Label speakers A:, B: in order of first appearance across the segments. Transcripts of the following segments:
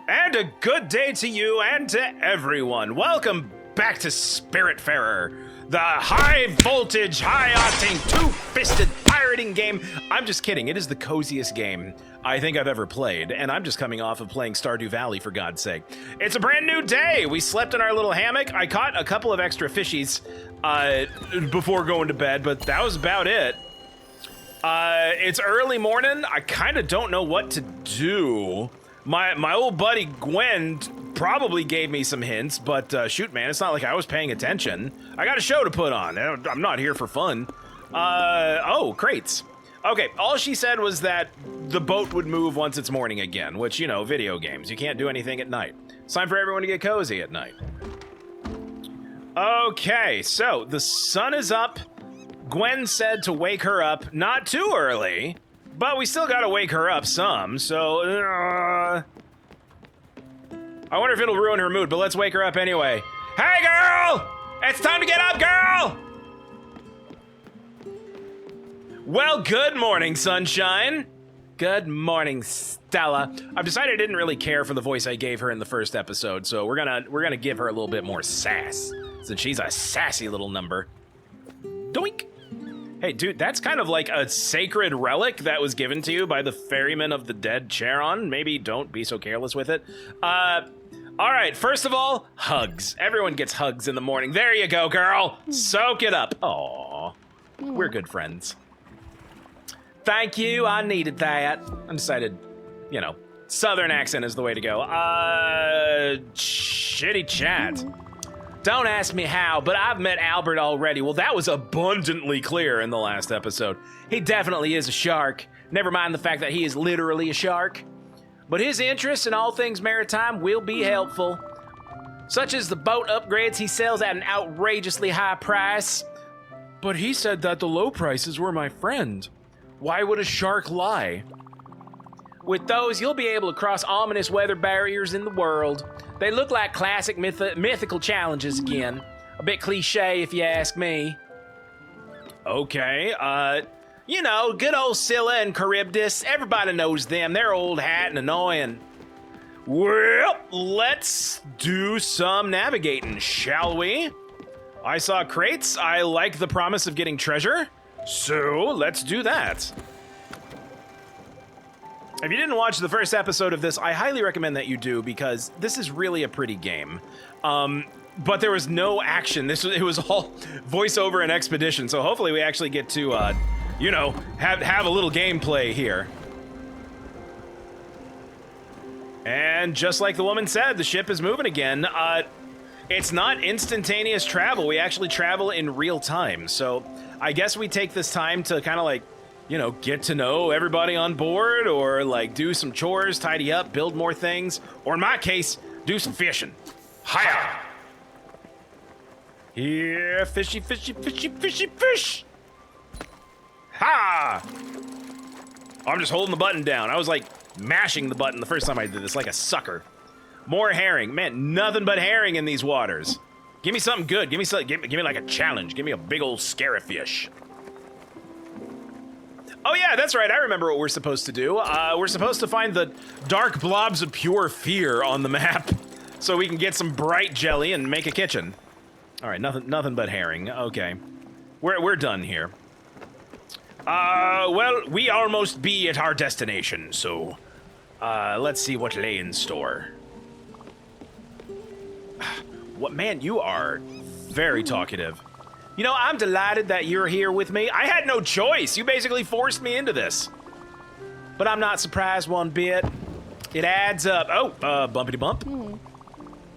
A: And a good day to you and to everyone. Welcome back to Spiritfarer, the high-voltage, high-octane, two-fisted pirating game. I'm just kidding. It is the coziest game I think I've ever played, and I'm just coming off of playing Stardew Valley, for God's sake. It's a brand new day. We slept in our little hammock. I caught a couple of extra fishies before going to bed, but that was about it. It's early morning. I kind of don't know what to do. My old buddy Gwen probably gave me some hints, but shoot, man, it's not like I was paying attention. I got a show to put on. I'm not here for fun. Oh, crates. Okay, all she said was that the boat would move once it's morning again, which, you know, video games. You can't do anything at night. It's time for everyone to get cozy at night. Okay, so the sun is up. Gwen said to wake her up, not too early, but we still gotta wake her up some, so... I wonder if it'll ruin her mood, but let's wake her up anyway. Hey, girl! It's time to get up, girl! Well, good morning, sunshine. Good morning, Stella. I've decided I didn't really care for the voice I gave her in the first episode, so we're gonna give her a little bit more sass, since she's a sassy little number. Doink! Hey, dude, that's kind of like a sacred relic that was given to you by the ferryman of the dead Charon. Maybe don't be so careless with it. All right, first of all, hugs. Everyone gets hugs in the morning. There you go, girl. Soak it up. Aw, we're good friends. Thank you, I needed that. I decided, you know, southern accent is the way to go. Shitty chat. Don't ask me how, but I've met Albert already. Well, that was abundantly clear in the last episode. He definitely is a shark. Never mind the fact that he is literally a shark. But his interests in all things maritime will be helpful, such as the boat upgrades he sells at an outrageously high price. But he said that the low prices were my friend. Why would a shark lie? With those, you'll be able to cross ominous weather barriers in the world. They look like classic mythical challenges again. A bit cliche, if you ask me. Okay, you know, good old Scylla and Charybdis. Everybody knows them. They're old hat and annoying. Well, let's do some navigating, shall we? I saw crates. I like the promise of getting treasure. So, let's do that. If you didn't watch the first episode of this, I highly recommend that you do, because this is really a pretty game. But there was no action. It was all voiceover and expedition, so hopefully we actually get to, you know, have a little gameplay here. And just like the woman said, the ship is moving again. It's not instantaneous travel. We actually travel in real time, so I guess we take this time to kind of like, you know, get to know everybody on board, or like do some chores, tidy up, build more things, or in my case, do some fishing. Hiya! Here, fishy, fishy, fishy, fishy, fish! Ha! I'm just holding the button down. I was like mashing the button the first time I did this, like a sucker. More herring. Man, nothing but herring in these waters. Give me something good. Give me like a challenge. Give me a big old scary fish. Oh yeah, that's right, I remember what we're supposed to do. We're supposed to find the dark blobs of pure fear on the map, so we can get some bright jelly and make a kitchen. All right, nothing but herring, okay. We're done here. Well, we almost be at our destination, so, let's see what lay in store. What, man, you are very talkative. You know, I'm delighted that you're here with me. I had no choice. You basically forced me into this. But I'm not surprised one bit. It adds up. Oh, bumpity bump.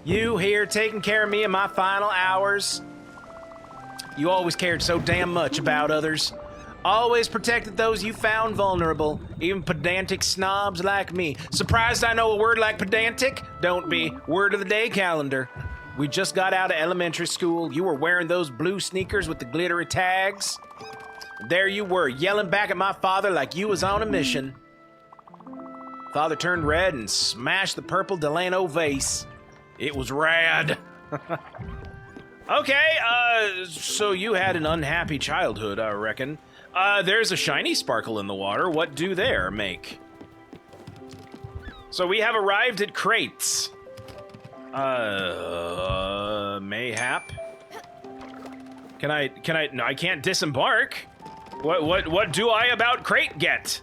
A: You here taking care of me in my final hours. You always cared so damn much about others. Always protected those you found vulnerable, even pedantic snobs like me. Surprised I know a word like pedantic? Don't be. Word of the day calendar. We just got out of elementary school. You were wearing those blue sneakers with the glittery tags. There you were, yelling back at my father like you was on a mission. Father turned red and smashed the purple Delano vase. It was rad. Okay, so you had an unhappy childhood, I reckon. There's a shiny sparkle in the water. What do there make? So we have arrived at crates. Mayhap. Can I, no, I can't disembark. What do I about crate get?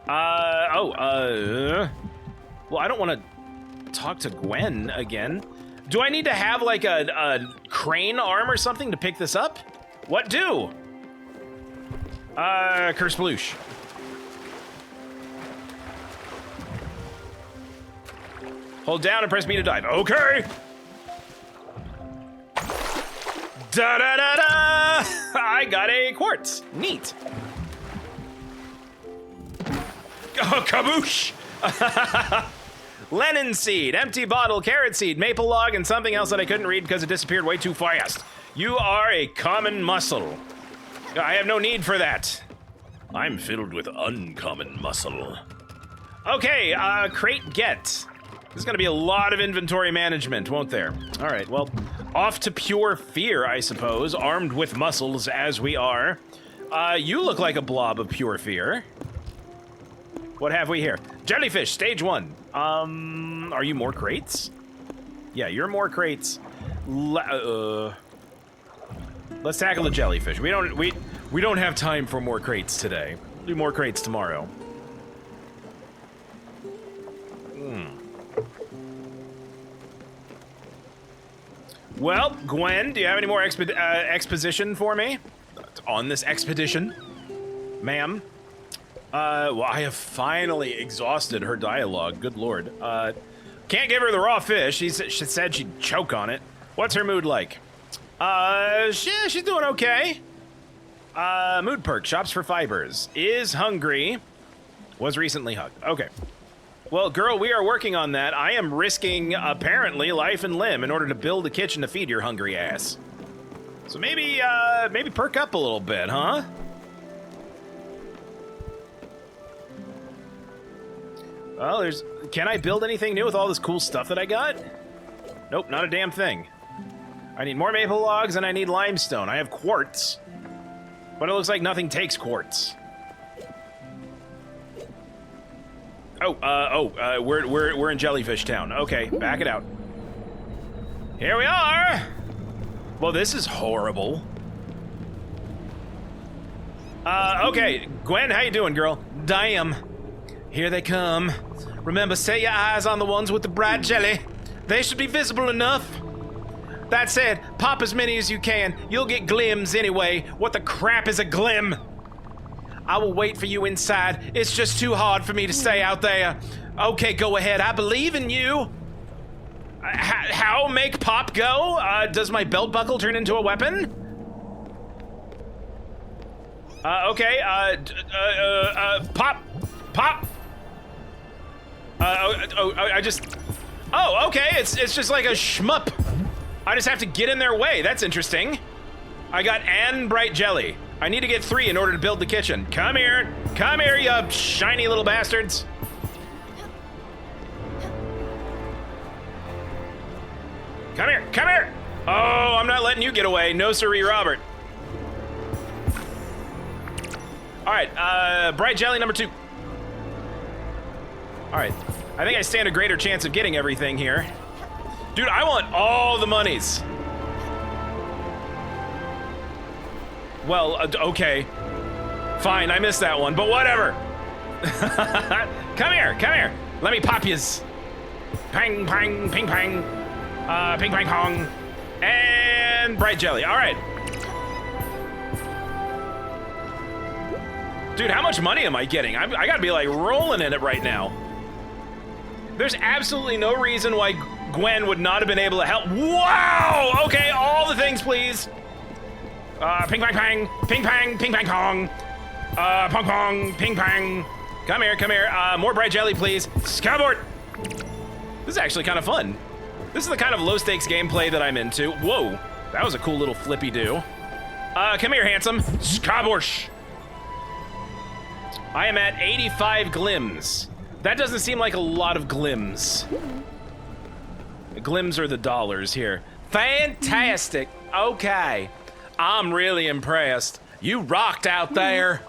A: Well, I don't want to talk to Gwen again. Do I need to have like a crane arm or something to pick this up? What do? Kersploosh. Hold down and press B to dive. Okay. Da da da da! I got a quartz. Neat. Oh, kaboosh! Lemon seed, empty bottle, carrot seed, maple log, and something else that I couldn't read because it disappeared way too fast. You are a common muscle. I have no need for that. I'm filled with uncommon muscle. Okay, crate get. There's gonna be a lot of inventory management, won't there? All right, well, off to pure fear, I suppose, armed with muscles as we are. You look like a blob of pure fear. What have we here? Jellyfish, stage 1. Are you more crates? Yeah, you're more crates. Let's tackle the jellyfish. We don't have time for more crates today. We'll do more crates tomorrow. Well, Gwen, do you have any more exposition for me on this expedition, ma'am? Well, I have finally exhausted her dialogue. Good lord. Can't give her the raw fish. She said she'd choke on it. What's her mood like? She's doing okay. Mood perk, shops for fibers. Is hungry. Was recently hugged. Okay. Well, girl, we are working on that. I am risking, apparently, life and limb in order to build a kitchen to feed your hungry ass. So maybe perk up a little bit, huh? Well, can I build anything new with all this cool stuff that I got? Nope, not a damn thing. I need more maple logs and I need limestone. I have quartz, but it looks like nothing takes quartz. We're in Jellyfish Town. Okay, back it out. Here we are! Well, this is horrible. Okay, Gwen, how you doing, girl? Damn. Here they come. Remember, set your eyes on the ones with the bright jelly. They should be visible enough. That said, pop as many as you can. You'll get glims anyway. What the crap is a glim? I will wait for you inside. It's just too hard for me to stay out there. Okay, go ahead. I believe in you. How make pop go? Does my belt buckle turn into a weapon? Okay, pop. Oh, okay, it's just like a shmup. I just have to get in their way. That's interesting. I got an bright jelly. I need to get 3 in order to build the kitchen. Come here, you shiny little bastards. Come here. Oh, I'm not letting you get away. No siree, Robert. All right, bright jelly number 2. All right, I think I stand a greater chance of getting everything here. Dude, I want all the monies. Well, okay. Fine, I missed that one, but whatever. Come here. Let me pop yous. Pang, pang, ping, pang. Ping, pang, pong. And bright jelly, all right. Dude, how much money am I getting? I gotta be like rolling in it right now. There's absolutely no reason why Gwen would not have been able to help. Wow! Okay, all the things, please. Ping, pang, pang, ping, pang, ping, pang, pong. Pong, pong, ping, pang. Come here. More bright jelly, please. Skyboard. This is actually kind of fun. This is the kind of low-stakes gameplay that I'm into. Whoa, that was a cool little flippy-do. Come here, handsome. Skaborsh. I am at 85 glims. That doesn't seem like a lot of glims. Glims are the dollars here. Fantastic. Okay. I'm really impressed. You rocked out there.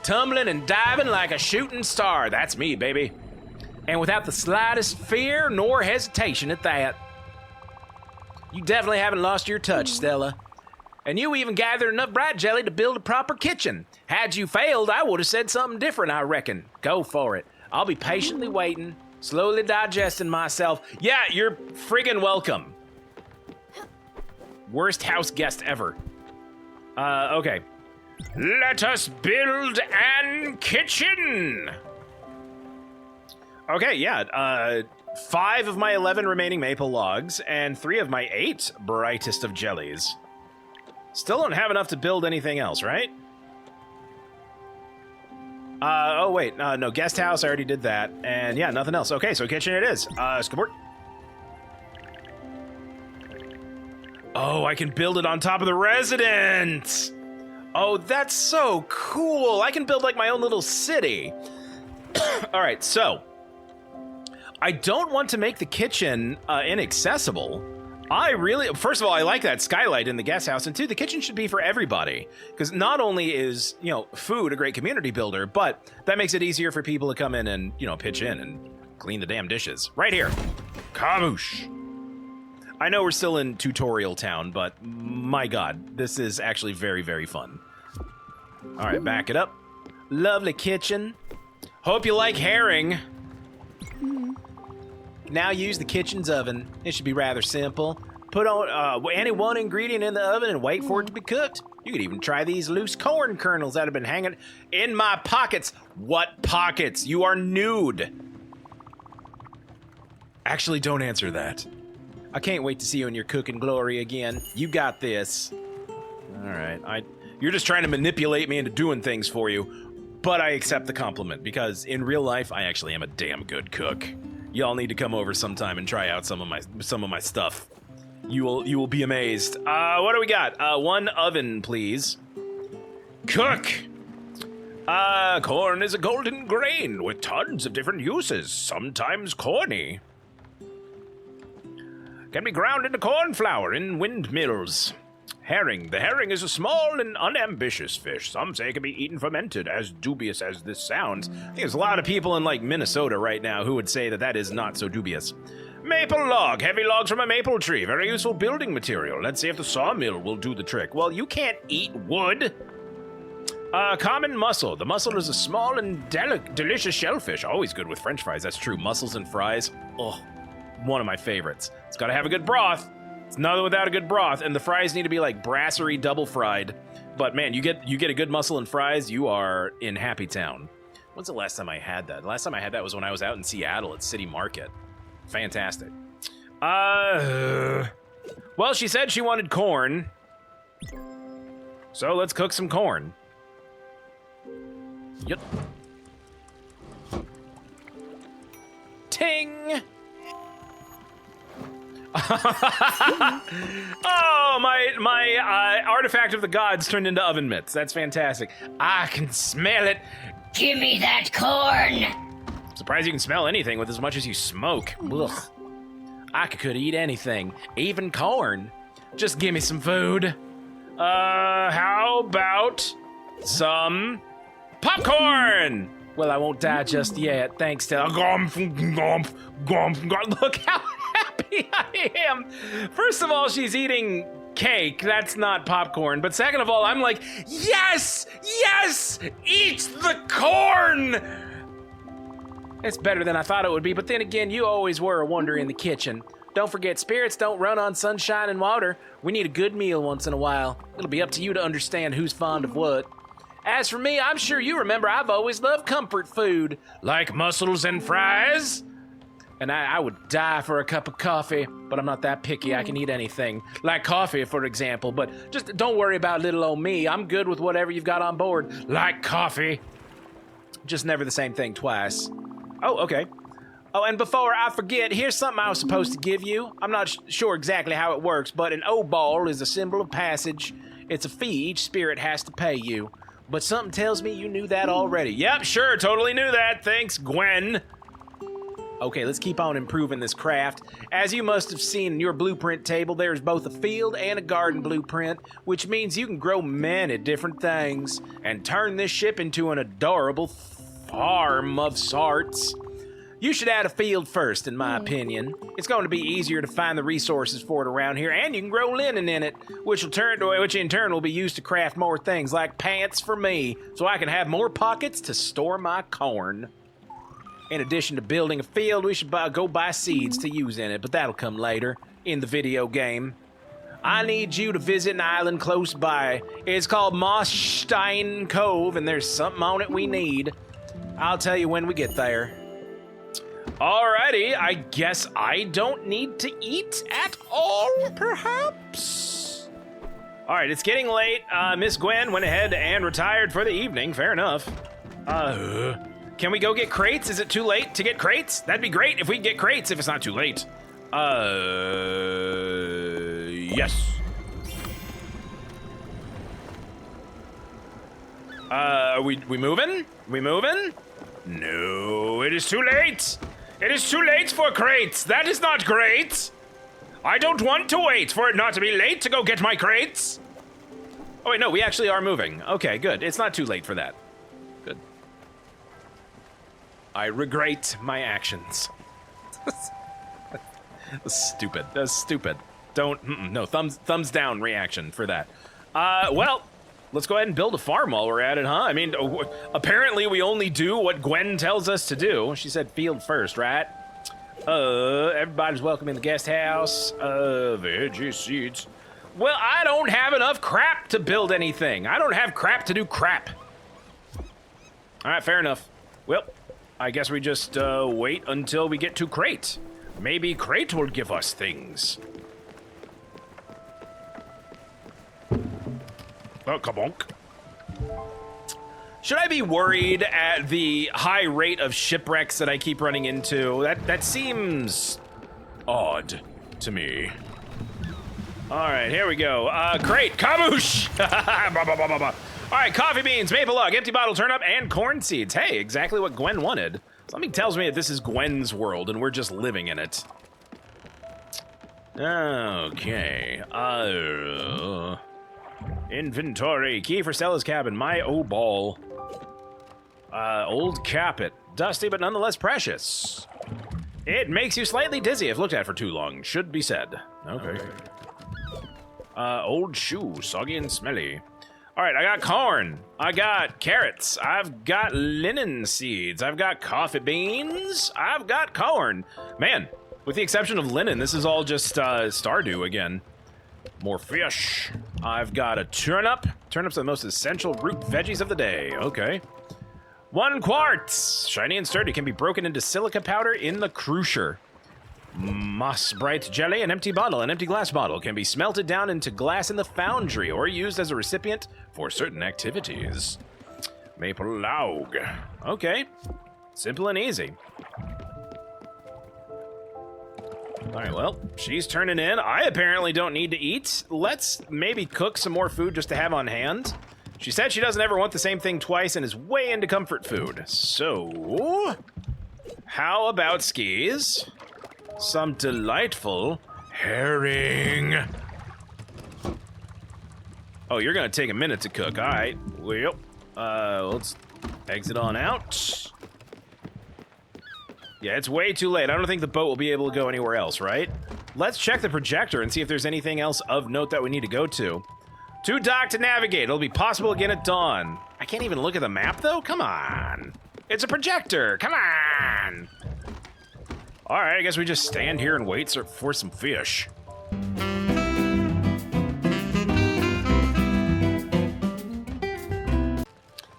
A: Tumbling and diving like a shooting star. That's me, baby. And without the slightest fear nor hesitation at that. You definitely haven't lost your touch, Stella. And you even gathered enough bright jelly to build a proper kitchen. Had you failed, I would have said something different, I reckon. Go for it. I'll be patiently waiting, slowly digesting myself. Yeah, you're friggin' welcome. Worst house guest ever. Okay. Let us build an kitchen. Okay, yeah, 5 of my 11 remaining maple logs and 3 of my 8 brightest of jellies. Still don't have enough to build anything else, right? Oh wait, no, guest house, I already did that. And yeah, nothing else. Okay, so kitchen it is. Skateboard. Oh, I can build it on top of the residence. Oh, that's so cool. I can build like my own little city. All right, so I don't want to make the kitchen inaccessible. First of all, I like that skylight in the guest house, and 2, the kitchen should be for everybody. Because not only is, food a great community builder, but that makes it easier for people to come in and, pitch in and clean the damn dishes. Right here. Kamoosh. I know we're still in tutorial town, but my god, this is actually very, very fun. All right, back it up. Lovely kitchen. Hope you like herring. Now use the kitchen's oven. It should be rather simple. Put on any one ingredient in the oven and wait for it to be cooked. You could even try these loose corn kernels that have been hanging in my pockets. What pockets? You are nude. Actually, don't answer that. I can't wait to see you in your cooking glory again. You got this. All right, you're just trying to manipulate me into doing things for you, but I accept the compliment because in real life, I actually am a damn good cook. Y'all need to come over sometime and try out some of my stuff. You will be amazed. What do we got? 1 oven, please. Cook. Corn is a golden grain with tons of different uses, sometimes corny. Can be ground into corn flour in windmills. Herring. The herring is a small and unambitious fish. Some say it can be eaten fermented, as dubious as this sounds. I think there's a lot of people in, Minnesota right now who would say that that is not so dubious. Maple log. Heavy logs from a maple tree. Very useful building material. Let's see if the sawmill will do the trick. Well, you can't eat wood. Common mussel. The mussel is a small and delicious shellfish. Always good with french fries. That's true. Mussels and fries. Oh, one of my favorites. It's got to have a good broth. It's nothing without a good broth, and the fries need to be brasserie double fried. But man, you get a good mussel and fries, you are in Happy Town. When's the last time I had that? The last time I had that was when I was out in Seattle at City Market. Fantastic. Well, she said she wanted corn. So let's cook some corn. Yep. Ting! Oh, my artifact of the gods turned into oven mitts. That's fantastic. I can smell it.
B: Give me that corn.
A: Surprised you can smell anything with as much as you smoke. Ugh. I could eat anything, even corn. Just give me some food. How about some popcorn? Well, I won't die just yet. Thanks to Look how happy I am. First of all, she's eating cake. That's not popcorn. But second of all, I'm like, yes, yes, eat the corn. It's better than I thought it would be. But then again, you always were a wonder in the kitchen. Don't forget, spirits don't run on sunshine and water. We need a good meal once in a while. It'll be up to you to understand who's fond of what. As for me, I'm sure you remember I've always loved comfort food, like mussels and fries. And I would die for a cup of coffee, but I'm not that picky. I can eat anything, like coffee, for example. But just don't worry about little old me. I'm good with whatever you've got on board, like coffee. Just never the same thing twice. Oh, okay. Oh, and before I forget, here's something I was supposed to give you. I'm not sure exactly how it works, but an O-ball is a symbol of passage. It's a fee each spirit has to pay you. But something tells me you knew that already. Yep, sure, totally knew that. Thanks, Gwen. Okay, let's keep on improving this craft. As you must have seen in your blueprint table, there's both a field and a garden blueprint, which means you can grow many different things and turn this ship into an adorable farm of sorts. You should add a field first, in my opinion. It's going to be easier to find the resources for it around here, and you can grow linen in it, which in turn will be used to craft more things, like pants for me, so I can have more pockets to store my corn. In addition to building a field, we should go buy seeds to use in it, but that'll come later in the video game. I need you to visit an island close by. It's called Mossstein Cove, and there's something on it we need. I'll tell you when we get there. Alrighty, I guess I don't need to eat at all, perhaps? Alright, it's getting late. Miss Gwen went ahead and retired for the evening. Fair enough. Can we go get crates? Is it too late to get crates? That'd be great if we can get crates if it's not too late. Yes. We moving? We moving? No, it is too late. It is too late for crates. That is not great. I don't want to wait for it not to be late to go get my crates. Oh wait, no, we actually are moving. Okay, good. It's not too late for that. Good. I regret my actions. That's stupid. That's stupid. Don't, no, thumbs down reaction for that. Well, let's go ahead and build a farm while we're at it, huh? I mean, apparently we only do what Gwen tells us to do. She said field first, right? Everybody's welcome in the guest house. Veggie seeds. Well, I don't have enough crap to build anything. I don't have crap to do crap. All right, fair enough. Well, I guess we just wait until we get to crate. Maybe crate will give us things. Oh, kabonk. Should I be worried at the high rate of shipwrecks that I keep running into? That seems odd to me. All right, here we go. Crate, kaboosh! All right, coffee beans, maple log, empty bottle, turnip, and corn seeds. Hey, exactly what Gwen wanted. Something tells me that this is Gwen's world and we're just living in it. Okay. Inventory. Key for Stella's cabin. My ball. Old capet. Dusty, but nonetheless precious. It makes you slightly dizzy if looked at for too long. Should be said. Okay. Old shoe. Soggy and smelly. All right, I got corn. I got carrots. I've got linen seeds. I've got coffee beans. I've got corn. Man, with the exception of linen, this is all just Stardew again. More fish. I've got a turnip. Turnips are the most essential root veggies of the day. Okay. 1 quartz. Shiny and sturdy, can be broken into silica powder in the crucier. Moss bright jelly, an empty bottle. An empty glass bottle can be smelted down into glass in the foundry or used as a recipient for certain activities. Maple log. Okay. Simple and easy. All right, well, she's turning in. I apparently don't need to eat. Let's maybe cook some more food just to have on hand. She said she doesn't ever want the same thing twice and is way into comfort food. So, how about skis? Some delightful herring. Oh, you're gonna take a minute to cook. All right, well, let's exit on out. Yeah, it's way too late. I don't think the boat will be able to go anywhere else, right? Let's check the projector and see if there's anything else of note that we need to go to. Too dark to navigate. It'll be possible again at dawn. I can't even look at the map, though? Come on. It's a projector. Come on. All right, I guess we just stand here and wait for some fish.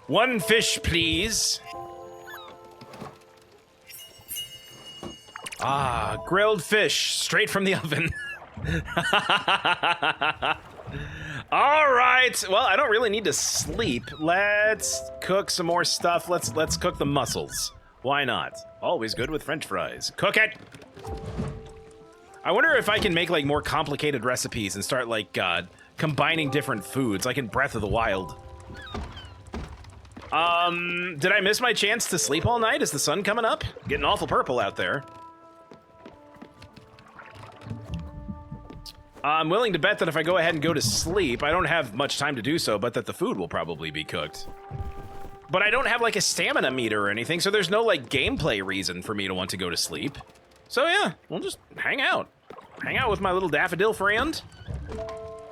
A: One fish, please. Ah, grilled fish, straight from the oven. All right, well, I don't really need to sleep. Let's cook some more stuff. Let's cook the mussels. Why not? Always good with French fries. Cook it! I wonder if I can make, like, more complicated recipes and start, like, combining different foods, like in Breath of the Wild. Did I miss my chance to sleep all night? Is the sun coming up? Getting awful purple out there. I'm willing to bet that if I go ahead and go to sleep, I don't have much time to do so, but that the food will probably be cooked. But I don't have like a stamina meter or anything, so there's no like gameplay reason for me to want to go to sleep. So yeah, we'll just hang out. Hang out with my little daffodil friend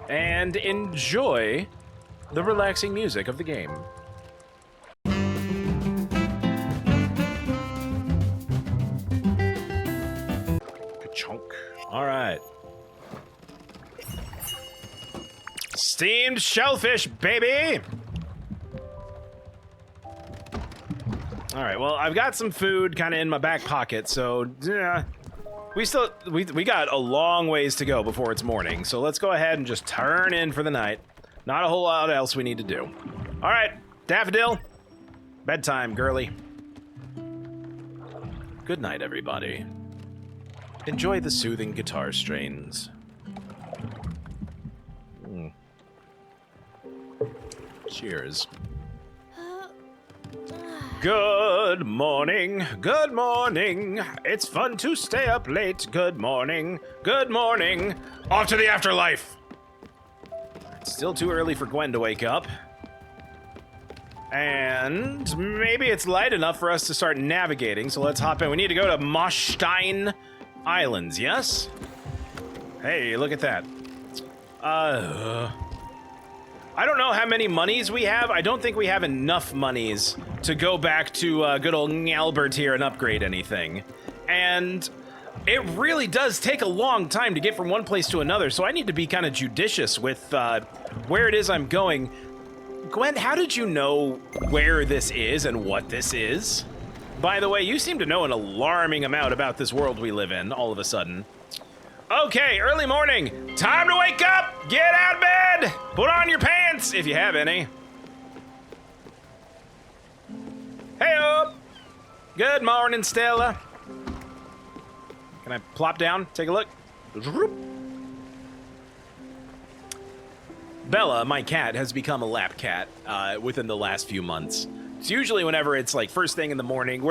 A: and enjoy the relaxing music of the game. Chunk. All right. Steamed shellfish, baby! All right, well, I've got some food kind of in my back pocket, so we got a long ways to go before it's morning, so let's go ahead and just turn in for the night. Not a whole lot else we need to do. All right, Daffodil, bedtime, girly. Good night, everybody. Enjoy the soothing guitar strains. Cheers. Good morning, good morning. It's fun to stay up late. Good morning, good morning. Off to the afterlife. It's still too early for Gwen to wake up. And maybe it's light enough for us to start navigating, so let's hop in. We need to go to Moschstein Islands, yes? Hey, look at that. I don't know how many monies we have. I don't think we have enough monies to go back to good old Albert here and upgrade anything. And it really does take a long time to get from one place to another, so I need to be kind of judicious with where it is I'm going. Gwen, how did you know where this is and what this is? By the way, you seem to know an alarming amount about this world we live in all of a sudden. Okay, early morning. Time to wake up! Get out of bed! Put on your pants, if you have any. Hey up! Good morning, Stella. Can I plop down? Take a look. Bella, my cat, has become a lap cat within the last few months. It's usually whenever it's like first thing in the morning.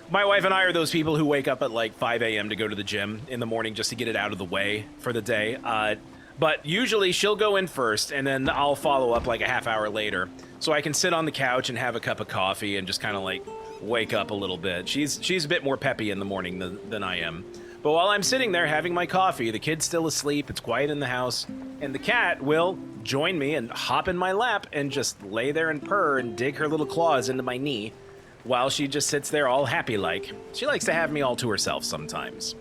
A: My wife and I are those people who wake up at like 5 a.m. to go to the gym in the morning just to get it out of the way for the day. But usually she'll go in first, and then I'll follow up like a half hour later, so I can sit on the couch and have a cup of coffee and just kind of like wake up a little bit. She's a bit more peppy in the morning than I am. But while I'm sitting there having my coffee, the kid's still asleep, it's quiet in the house, and the cat will join me and hop in my lap and just lay there and purr and dig her little claws into my knee while she just sits there all happy-like. She likes to have me all to herself sometimes.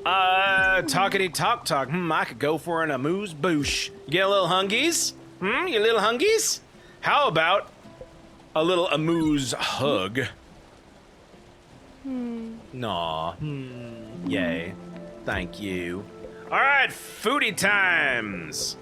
A: Talkity-talk. I could go for an amuse-bouche. You get a little hungies? You little hungies? How about a little amuse hug? Naw. Yay. Thank you. All right, foodie times.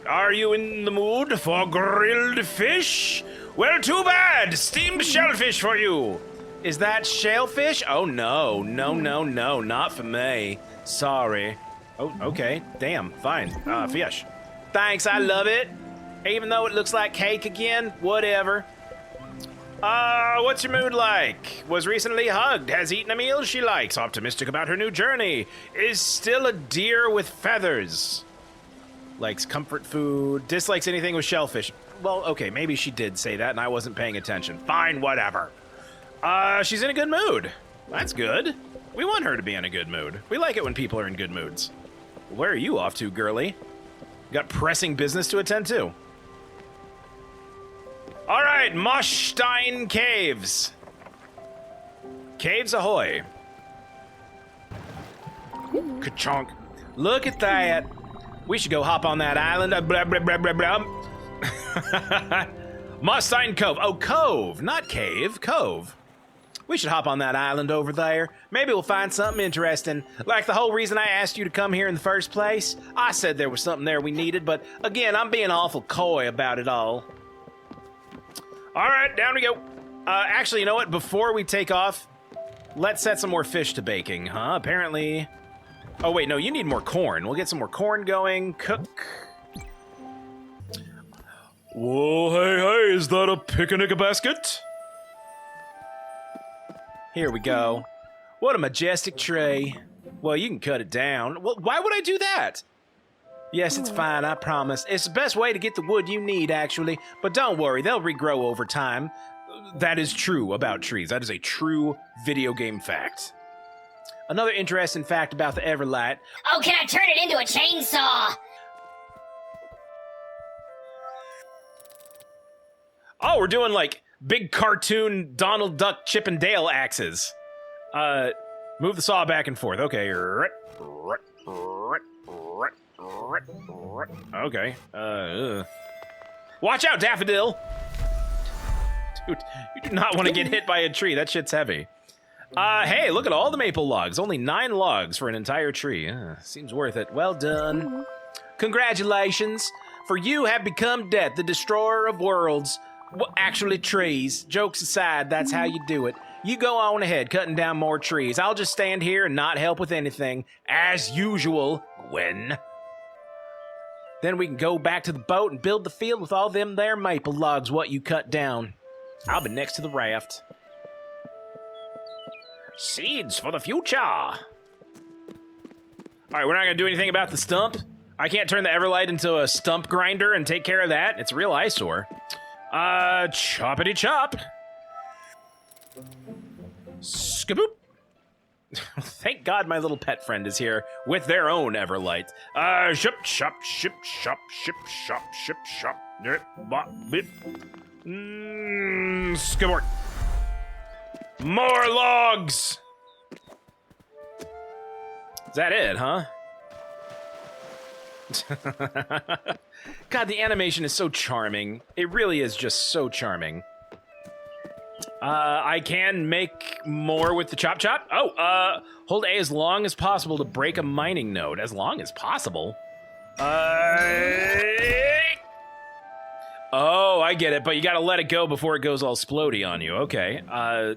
A: Are you in the mood for grilled fish? Well, too bad. Steamed shellfish for you. Is that shellfish? Oh, no, not for me. Sorry. Oh, okay. Damn, fine. Fish. Thanks, I love it. Even though it looks like cake again, whatever. What's your mood like? Was recently hugged, has eaten a meal she likes, optimistic about her new journey, is still a deer with feathers. Likes comfort food, dislikes anything with shellfish. Well, okay, maybe she did say that and I wasn't paying attention. Fine, whatever. She's in a good mood. That's good. We want her to be in a good mood. We like it when people are in good moods. Where are you off to, girly? Got pressing business to attend to. All right, Moschstein Caves. Caves ahoy. Ka-chonk. Look at that. We should go hop on that island. Moschstein Cove. Oh, Cove, not cave. Cove. We should hop on that island over there. Maybe we'll find something interesting. Like the whole reason I asked you to come here in the first place. I said there was something there we needed, but again, I'm being awful coy about it all. All right, down we go. Actually, you know what? Before we take off, let's set some more fish to baking, huh? Apparently... Oh, wait, no, you need more corn. We'll get some more corn going. Cook. Whoa, hey, is that a picnic basket? Here we go. What a majestic tray. Well, you can cut it down. Well, why would I do that? Yes, it's fine, I promise. It's the best way to get the wood you need, actually. But don't worry, they'll regrow over time. That is true about trees. That is a true video game fact. Another interesting fact about the Everlight.
B: Oh, can I turn it into a chainsaw?
A: Oh, we're doing like big cartoon Donald Duck Chip and Dale axes. Move the saw back and forth. Okay. Okay. Watch out, Daffodil! Dude, you do not want to get hit by a tree. That shit's heavy. Hey, look at all the maple logs. Only 9 logs for an entire tree. Seems worth it. Well done. Congratulations, for you have become Death, the destroyer of worlds. Well, actually, trees. Jokes aside, that's how you do it. You go on ahead, cutting down more trees. I'll just stand here and not help with anything. As usual, Gwen. Then we can go back to the boat and build the field with all them there maple logs what you cut down. I'll be next to the raft. Seeds for the future. All right, we're not going to do anything about the stump. I can't turn the Everlight into a stump grinder and take care of that. It's a real eyesore. Choppity chop. Skaboop. Thank God my little pet friend is here with their own Everlight. Ship, shop, ship, shop, ship, shop, ship, shop. Skabort. More logs. Is that it, huh? God, the animation is so charming. It really is just so charming. I can make more with the chop chop. Oh, hold A as long as possible to break a mining node. As long as possible? Oh, I get it, but you gotta let it go before it goes all splody on you. Okay. Oh.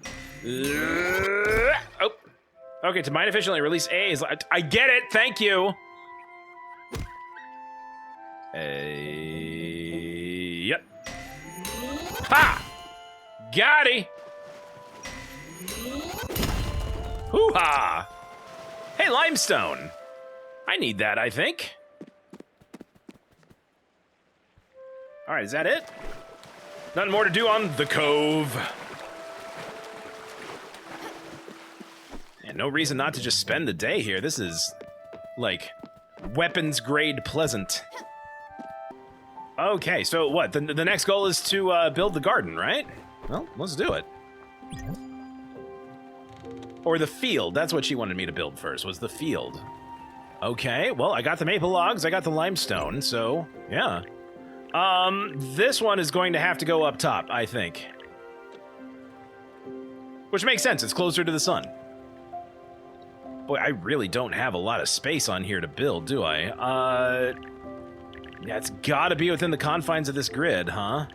A: Okay, to mine efficiently release A is... I get it, thank you! Yep. Ha! Got-y! Hoo-ha! Hey, limestone! I need that, I think. Alright, is that it? Nothing more to do on the cove. And no reason not to just spend the day here. This is, like, weapons-grade pleasant. Okay, so what? The next goal is to build the garden, right? Well, let's do it. Or the field. That's what she wanted me to build first, was the field. Okay, well, I got the maple logs, I got the limestone, so, yeah. This one is going to have to go up top, I think. Which makes sense, it's closer to the sun. Boy, I really don't have a lot of space on here to build, do I? Yeah, it's gotta be within the confines of this grid, huh?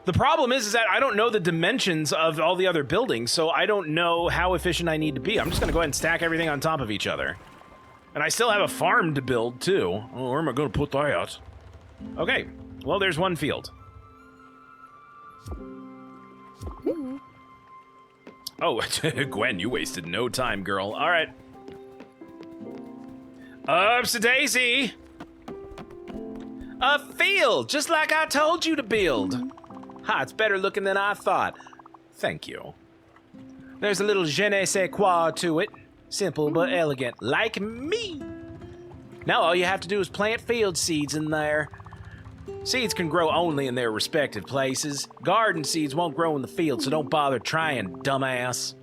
A: The problem is that I don't know the dimensions of all the other buildings, so I don't know how efficient I need to be. I'm just gonna go ahead and stack everything on top of each other. And I still have a farm to build, too. Oh, where am I gonna put that? Okay, well, there's one field. Oh, Gwen, you wasted no time, girl. All right. Ups-a-daisy! A field, just like I told you to build. Ha, it's better looking than I thought. Thank you. There's a little je ne sais quoi to it. Simple but elegant, like me. Now all you have to do is plant field seeds in there. Seeds can grow only in their respective places. Garden seeds won't grow in the field, so don't bother trying, dumbass.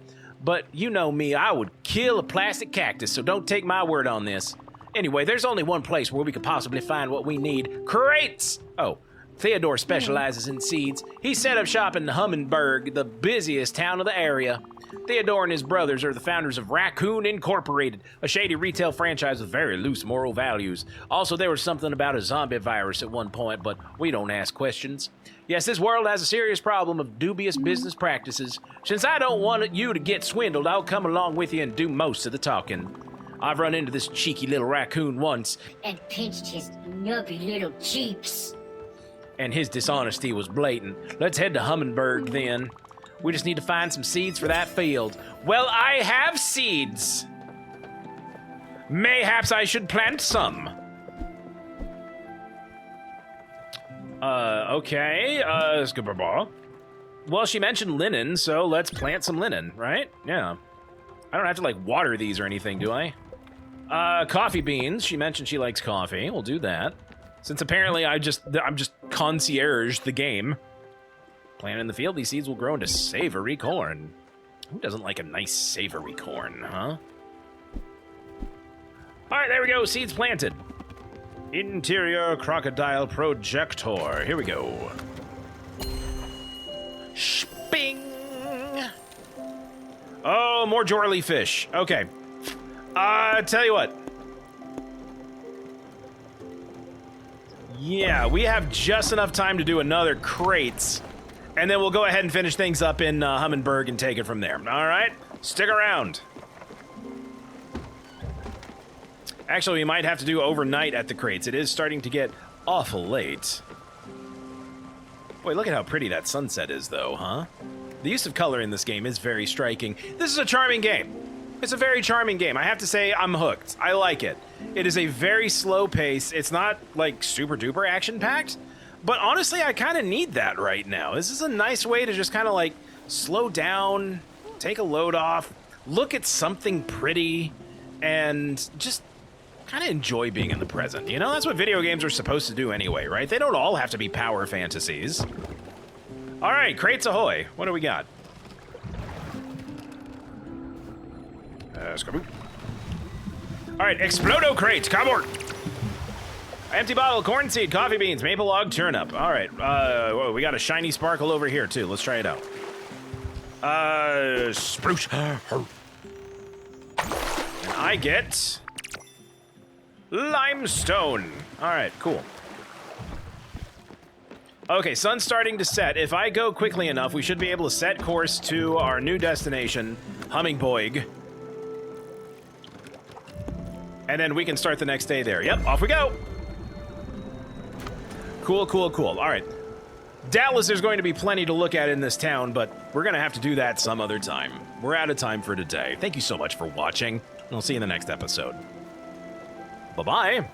A: But you know me, I would kill a plastic cactus, so don't take my word on this. Anyway, there's only one place where we could possibly find what we need. Crates! Oh, Theodore specializes in seeds. He set up shop in Humminburg, the busiest town of the area. Theodore and his brothers are the founders of Raccoon Incorporated, a shady retail franchise with very loose moral values. Also, there was something about a zombie virus at one point, but we don't ask questions. Yes, this world has a serious problem of dubious business practices. Since I don't want you to get swindled, I'll come along with you and do most of the talking. I've run into this cheeky little raccoon once.
B: And pinched his nubby little cheeks.
A: And his dishonesty was blatant. Let's head to Humminburg then. We just need to find some seeds for that field. Well, I have seeds. Mayhaps I should plant some. Okay, scuba ball. Well, she mentioned linen, so let's plant some linen, right? Yeah. I don't have to, like, water these or anything, do I? Coffee beans. She mentioned she likes coffee. We'll do that. Since apparently I'm just concierge the game. Plant in the field, these seeds will grow into savory corn. Who doesn't like a nice savory corn, huh? All right, there we go. Seeds planted. Interior crocodile projector. Here we go. Sping. Oh, more jorly fish. Okay. Tell you what. Yeah, we have just enough time to do another crates. And then we'll go ahead and finish things up in Humminberg and take it from there. All right? Stick around. Actually, we might have to do overnight at the crates. It is starting to get awful late. Boy, look at how pretty that sunset is, though, huh? The use of color in this game is very striking. This is a charming game. It's a very charming game. I have to say, I'm hooked. I like it. It is a very slow pace. It's not, like, super duper action-packed. But honestly, I kind of need that right now. This is a nice way to just kind of, like, slow down, take a load off, look at something pretty, and just kind of enjoy being in the present. You know, that's what video games are supposed to do anyway, right? They don't all have to be power fantasies. All right, crates ahoy. What do we got? All right, Explodo crate, come on. Empty bottle, corn seed, coffee beans, maple log, turnip. All right, whoa, we got a shiny sparkle over here too. Let's try it out. Spruce. And I get limestone. All right, cool. Okay, sun's starting to set. If I go quickly enough, we should be able to set course to our new destination, Hummingboig. And then we can start the next day there. Yep, off we go. Cool, cool, cool. All right. Doubtless there's going to be plenty to look at in this town, but we're going to have to do that some other time. We're out of time for today. Thank you so much for watching, and I'll see you in the next episode. Bye-bye.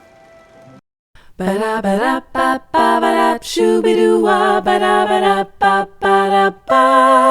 C: Ba-da-ba-da-ba-ba-ba-da, shoo-be-doo-wah, ba-da-ba-da-ba-ba-da-ba.